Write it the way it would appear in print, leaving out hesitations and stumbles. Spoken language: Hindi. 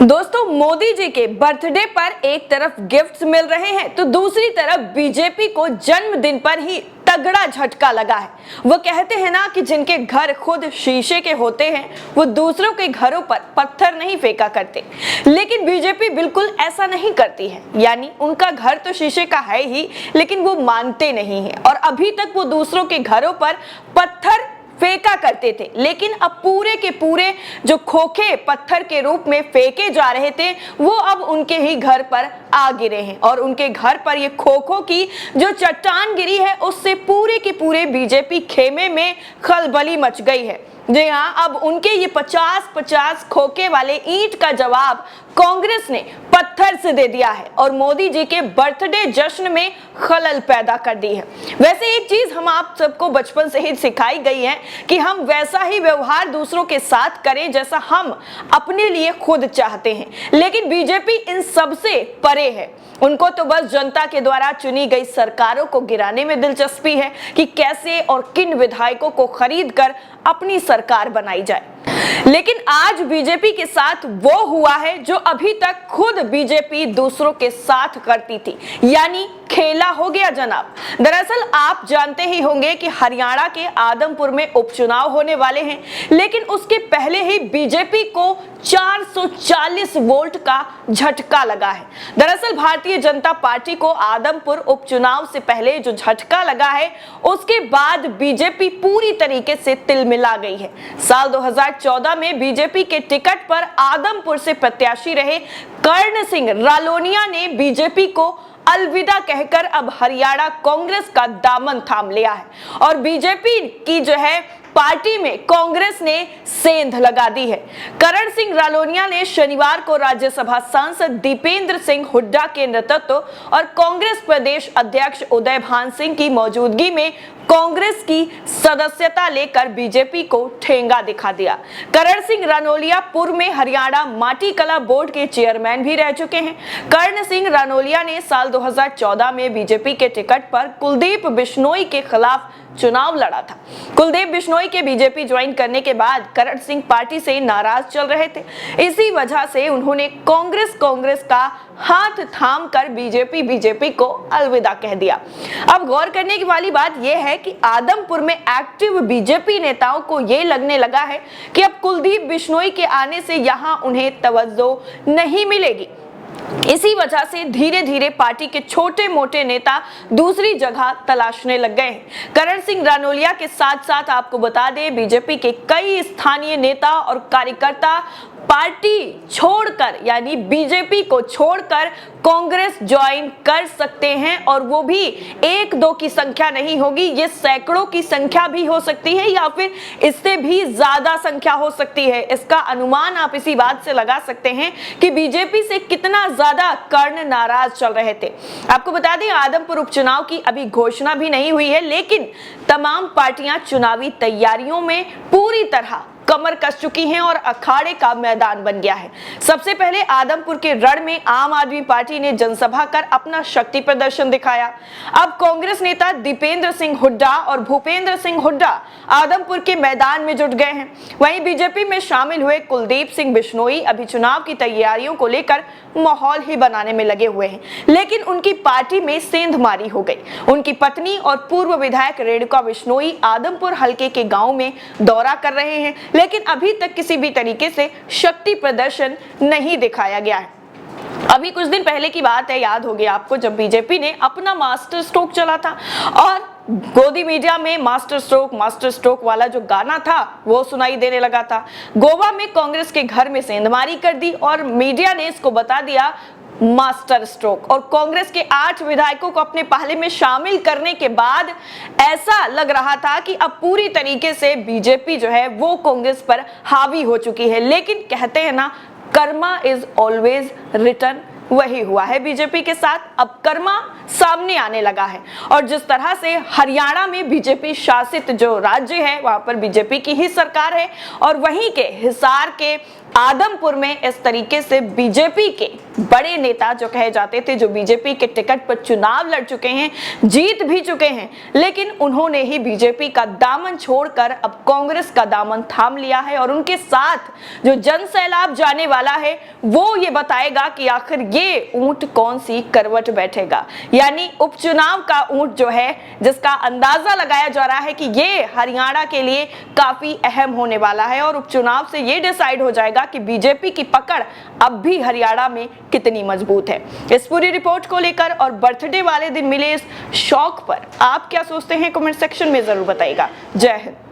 दोस्तों, मोदी जी के बर्थडे पर एक तरफ गिफ्ट्स मिल रहे हैं तो दूसरी तरफ बीजेपी को जन्मदिन पर ही तगड़ा झटका लगा है। वो कहते हैं ना कि जिनके घर खुद शीशे के होते हैं वो दूसरों के घरों पर पत्थर नहीं फेंका करते, लेकिन बीजेपी बिल्कुल ऐसा नहीं करती है। यानी उनका घर तो शीशे का है ही, लेकिन वो मानते नहीं हैं और अभी तक वो दूसरों के घरों पर पत्थर फेंका करते थे, लेकिन अब पूरे के पूरे जो खोखे पत्थर के रूप में फेंके जा रहे थे वो अब उनके ही घर पर आ गिरे हैं और उनके घर पर ये खोखों की जो चट्टान गिरी है उससे पूरे के पूरे बीजेपी खेमे में खलबली मच गई है। जी हाँ, अब उनके ये 50-50 खोखे वाले ईंट का जवाब कांग्रेस ने पत्थर से दे दिया है और मोदी जी के बर्थडे जश्न में खलल पैदा कर दी है। वैसे एक चीज हम आप सबको बचपन से ही सिखाई गई है कि हम वैसा ही व्यवहार दूसरों के साथ करें जैसा हम अपने लिए खुद चाहते हैं, लेकिन बीजेपी इन सब से परे है। उनको तो बस जनता के द्वारा चुनी गई सरकारों को गिराने में दिलचस्पी है कि कैसे और किन विधायकों को खरीद कर अपनी सरकार बनाई जाए। लेकिन आज बीजेपी के साथ वो हुआ है जो अभी तक खुद बीजेपी दूसरों के साथ करती थी, यानी खेला हो गया जनाब। दरअसल आप जानते ही होंगे कि हरियाणा के आदमपुर में उपचुनाव होने वाले हैं, लेकिन उसके पहले ही बीजेपी को 440 वोल्ट का झटका लगा है। दरअसल भारतीय जनता पार्टी को आदमपुर उपचुनाव से पहले जो झटका लगा है उसके बाद बीजेपी पूरी तरीके से तिलमिला गई है। साल 2014 में बीजेपी के टिकट पर आदमपुर से प्रत्याशी रहे कर्ण सिंह रालोनिया ने बीजेपी को अलविदा कहकर अब हरियाणा कांग्रेस का दामन थाम लिया है और बीजेपी की जो है पार्टी में कांग्रेस ने सेंध लगा दी है। कर्ण सिंह रालोनिया ने शनिवार को राज्यसभा सांसद दीपेंद्र सिंह हुड्डा के नेतृत्व और कांग्रेस प्रदेश अध्यक्ष उदय भान सिंह की मौजूदगी में कांग्रेस की सदस्यता लेकर बीजेपी को ठेंगा दिखा दिया। कर्ण सिंह रानोलिया पूर्व में हरियाणा माटी कला बोर्ड के चेयरमैन भी रह चुके हैं। कर्ण सिंह रानोलिया ने साल 2014 में बीजेपी के टिकट पर कुलदीप बिश्नोई के खिलाफ चुनाव लड़ा था। कुलदीप बिश्नोई के बीजेपी ज्वाइन करने के बाद कर्ण सिंह पार्टी से नाराज चल रहे थे। इसी वजह से उन्होंने कांग्रेस का हाथ थाम कर बीजेपी को अलविदा कह दिया। अब गौर करने की वाली बात यह है कि आदमपुर में एक्टिव बीजेपी नेताओं को यह लगने लगा है कि अब कुलदीप बिश्नोई के आने से यहां उन्हें तवज्जो नहीं मिलेगी। इसी वजह से धीरे धीरे पार्टी के छोटे मोटे नेता दूसरी जगह तलाशने लग गए हैं। कर्ण सिंह रानोलिया के साथ साथ आपको बता दें बीजेपी के कई स्थानीय नेता और कार्यकर्ता पार्टी छोड़कर यानी बीजेपी को छोड़कर कांग्रेस ज्वाइन कर सकते हैं और वो भी 1-2 की संख्या नहीं होगी, ये सैकड़ों की संख्या भी हो सकती है या फिर इससे भी ज्यादा संख्या हो सकती है। इसका अनुमान आप इसी बात से लगा सकते हैं कि बीजेपी से कितना ज्यादा कर्ण नाराज चल रहे थे। आपको बता दें आदमपुर उपचुनाव की अभी घोषणा भी नहीं हुई है, लेकिन तमाम पार्टियां चुनावी तैयारियों में पूरी तरह कमर कस चुकी हैं और अखाड़े का मैदान बन गया है। सबसे पहले आदमपुर के रण में आम आदमी पार्टी ने जनसभा कर अपना शक्ति प्रदर्शन दिखाया। अब कांग्रेस नेता दीपेंद्र सिंह हुड्डा और भूपेंद्र सिंह हुड्डा आदमपुर के मैदान में जुट गए हैं। वहीं बीजेपी में शामिल हुए कुलदीप सिंह बिश्नोई अभी चुनाव की तैयारियों को लेकर माहौल ही बनाने में लगे हुए हैं, लेकिन उनकी पार्टी में सेंधमारी हो गई। उनकी पत्नी और पूर्व विधायक रेणुका बिश्नोई आदमपुर हलके के गांव में दौरा कर रहे हैं, लेकिन अभी तक किसी भी तरीके से शक्ति प्रदर्शन नहीं दिखाया गया है। अभी कुछ दिन पहले की बात है, याद होगी आपको, जब बीजेपी ने अपना मास्टर स्ट्रोक चला था और गोदी मीडिया में मास्टर स्ट्रोक वाला जो गाना था वो सुनाई देने लगा था। गोवा में कांग्रेस के घर में सेंधमारी कर दी और मीडिया ने इसको बता दिया मास्टर स्ट्रोक और कांग्रेस के 8 विधायकों को अपने पहले में शामिल करने के बाद ऐसा लग रहा था कि अब पूरी तरीके से बीजेपी जो है वो कांग्रेस पर हावी हो चुकी है। लेकिन कहते हैं ना, कर्मा इज ऑलवेज रिटर्न, वही हुआ है बीजेपी के साथ। अब कर्मा सामने आने लगा है और जिस तरह से हरियाणा में बीजेपी शासित जो राज्य है वहां पर बीजेपी की ही सरकार है और वहीं के हिसार के आदमपुर में इस तरीके से बीजेपी के बड़े नेता जो कहे जाते थे, जो बीजेपी के टिकट पर चुनाव लड़ चुके हैं, जीत भी चुके हैं, लेकिन उन्होंने ही बीजेपी का दामन छोड़कर अब कांग्रेस का दामन थाम लिया है। और उनके साथ जो जन सैलाब जाने वाला है वो ये बताएगा कि आखिर ये ऊंट कौन सी करवट बैठेगा। यानी उपचुनाव का ऊंट जो है, जिसका अंदाजा लगाया जा रहा है कि ये हरियाणा के लिए काफी अहम होने वाला है और उपचुनाव से ये डिसाइड हो जाएगा कि बीजेपी की पकड़ अब भी हरियाणा में कितनी मजबूत है। इस पूरी रिपोर्ट को लेकर और बर्थडे वाले दिन मिले इस शौक पर आप क्या सोचते हैं, कमेंट सेक्शन में जरूर बताइएगा। जय हिंद।